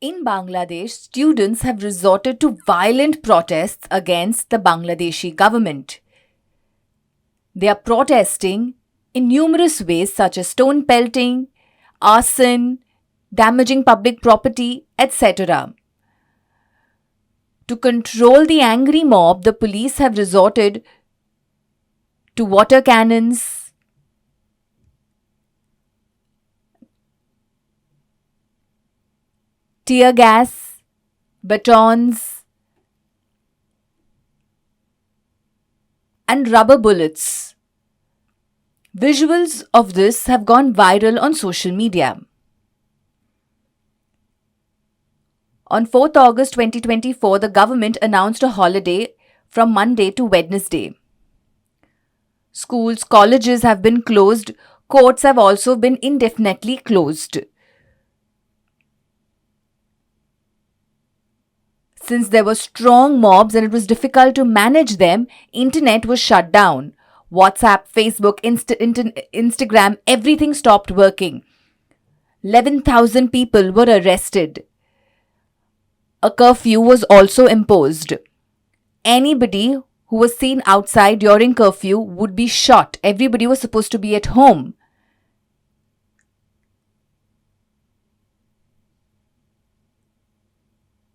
In Bangladesh, students have resorted to violent protests against the Bangladeshi government. They are protesting in numerous ways, such as stone pelting, arson, damaging public property, etc. To control the angry mob, the police have resorted to water cannons, tear gas, batons, and rubber bullets. Visuals of this have gone viral on social media. On 4th August 2024, the government announced a holiday from Monday to Wednesday. Schools, colleges have been closed. Courts have also been indefinitely closed. Since there were strong mobs and it was difficult to manage them, internet was shut down. WhatsApp, Facebook, Instagram, everything stopped working. 11,000 people were arrested. A curfew was also imposed. Anybody who was seen outside during curfew would be shot. Everybody was supposed to be at home.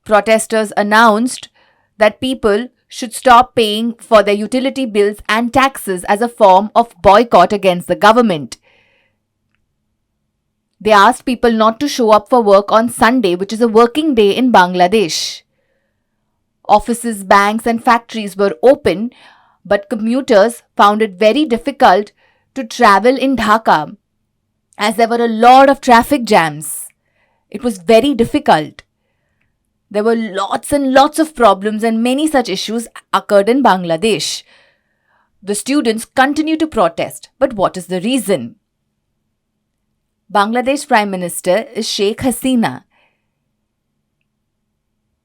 Protesters announced that people should stop paying for their utility bills and taxes as a form of boycott against the government. They asked people not to show up for work on Sunday, which is a working day in Bangladesh. Offices, banks, and factories were open, but commuters found it very difficult to travel in Dhaka as there were a lot of traffic jams. It was very difficult. There were lots and lots of problems, and many such issues occurred in Bangladesh. The students continue to protest, but what is the reason? Bangladesh Prime Minister is Sheikh Hasina.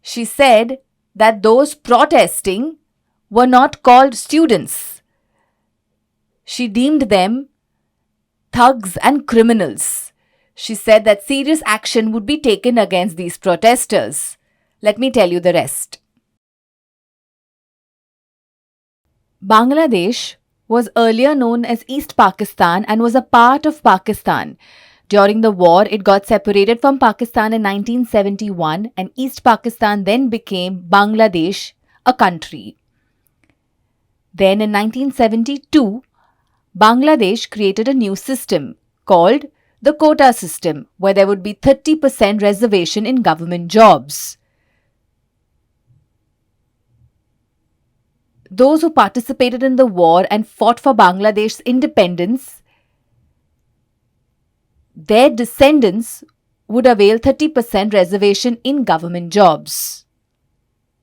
She said that those protesting were not called students. She deemed them thugs and criminals. She said that serious action would be taken against these protesters. Let me tell you the rest. Bangladesh was earlier known as East Pakistan and was a part of Pakistan. During the war, it got separated from Pakistan in 1971 and East Pakistan then became Bangladesh, a country. Then in 1972, Bangladesh created a new system called the quota system, where there would be 30% reservation in government jobs. Those who participated in the war and fought for Bangladesh's independence, their descendants would avail 30% reservation in government jobs.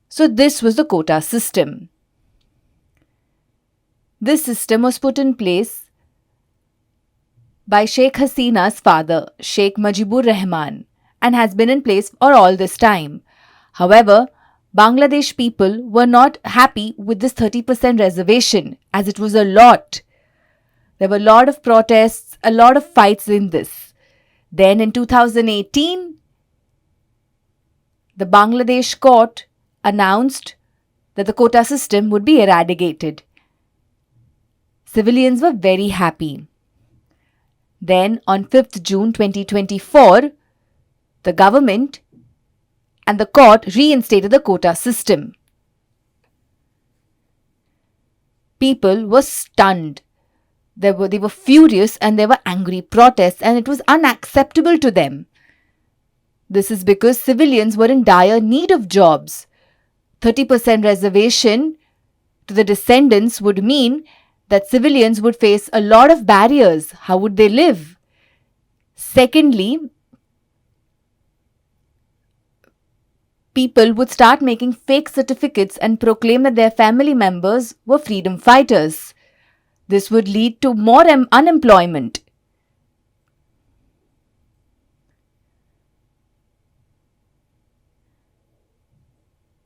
So this was the quota system. This system was put in place by Sheikh Hasina's father, Sheikh Mujibur Rahman, and has been in place for all this time. However, Bangladesh people were not happy with this 30% reservation, as it was a lot. There were a lot of protests, a lot of fights in this. Then in 2018, the Bangladesh court announced that the quota system would be eradicated. Civilians were very happy. Then on 5th June 2024, the government and the court reinstated the quota system. People were stunned. They were furious and there were angry protests, and it was unacceptable to them. This is because civilians were in dire need of jobs. 30% reservation to the descendants would mean that civilians would face a lot of barriers. How would they live? Secondly, people would start making fake certificates and proclaim that their family members were freedom fighters. This would lead to more unemployment.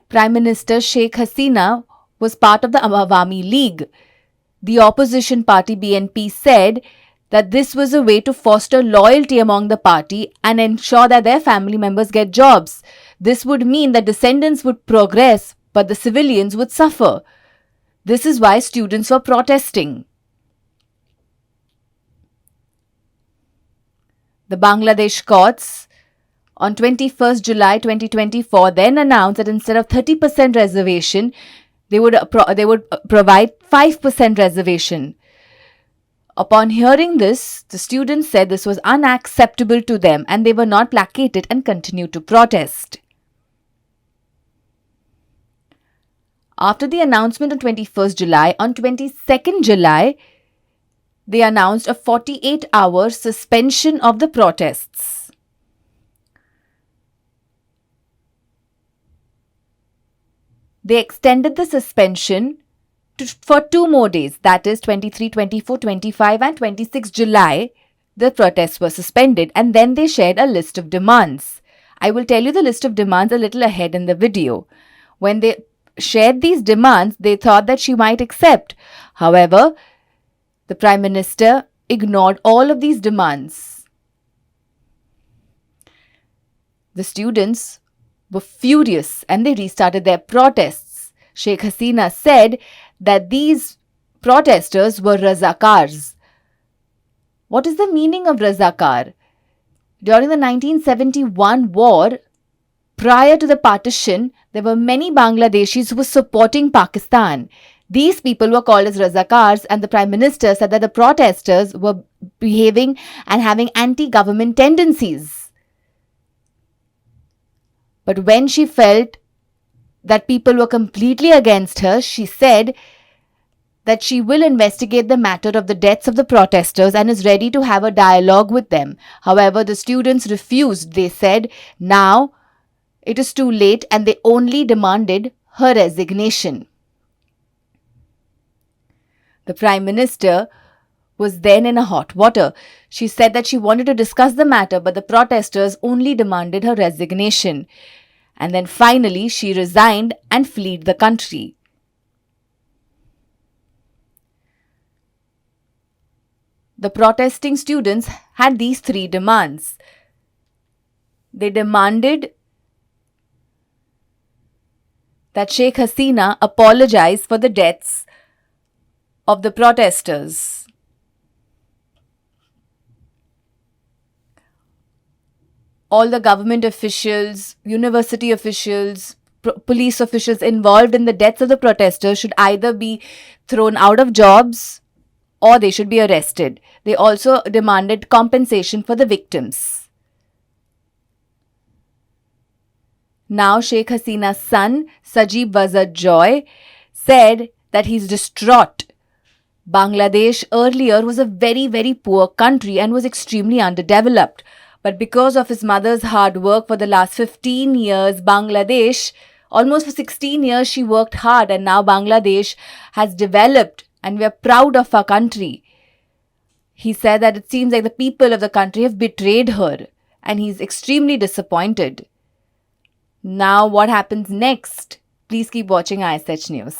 Prime Minister Sheikh Hasina was part of the Awami League. The opposition party BNP said that this was a way to foster loyalty among the party and ensure that their family members get jobs. This would mean that descendants would progress, but the civilians would suffer. This is why students were protesting. The Bangladesh courts on 21st July 2024 then announced that instead of 30% reservation, they would provide 5% reservation. Upon hearing this, the students said this was unacceptable to them and they were not placated and continued to protest. After the announcement on 21st July, on 22nd July, they announced a 48-hour suspension of the protests. They extended the suspension for 2 more days, that is 23, 24, 25 and 26 July. The protests were suspended and then they shared a list of demands. I will tell you the list of demands a little ahead in the video. When they shared these demands, they thought that she might accept. However, the Prime Minister ignored all of these demands. The students were furious and they restarted their protests. Sheikh Hasina said that these protesters were Razakars. What is the meaning of Razakar? During the 1971 war, prior to the partition, there were many Bangladeshis who were supporting Pakistan. These people were called as Razakars, and the Prime Minister said that the protesters were behaving and having anti-government tendencies. But when she felt that people were completely against her, she said that she will investigate the matter of the deaths of the protesters and is ready to have a dialogue with them. However, the students refused. They said now it is too late and they only demanded her resignation. The Prime Minister was then in a hot water. She said that she wanted to discuss the matter, but the protesters only demanded her resignation. And then finally, she resigned and fled the country. The protesting students had these 3 demands. They demanded that Sheikh Hasina apologize for the deaths of the protesters. All the government officials, university officials, police officials involved in the deaths of the protesters should either be thrown out of jobs or they should be arrested. They also demanded compensation for the victims. Now Sheikh Hasina's son, Sajib Wazir Joy, said that he's distraught. Bangladesh earlier was a very, very poor country and was extremely underdeveloped. But because of his mother's hard work for the last 15 years, Bangladesh, almost for 16 years, she worked hard and now Bangladesh has developed and we are proud of our country. He said that it seems like the people of the country have betrayed her and he's extremely disappointed. Now what happens next? Please keep watching ISH News.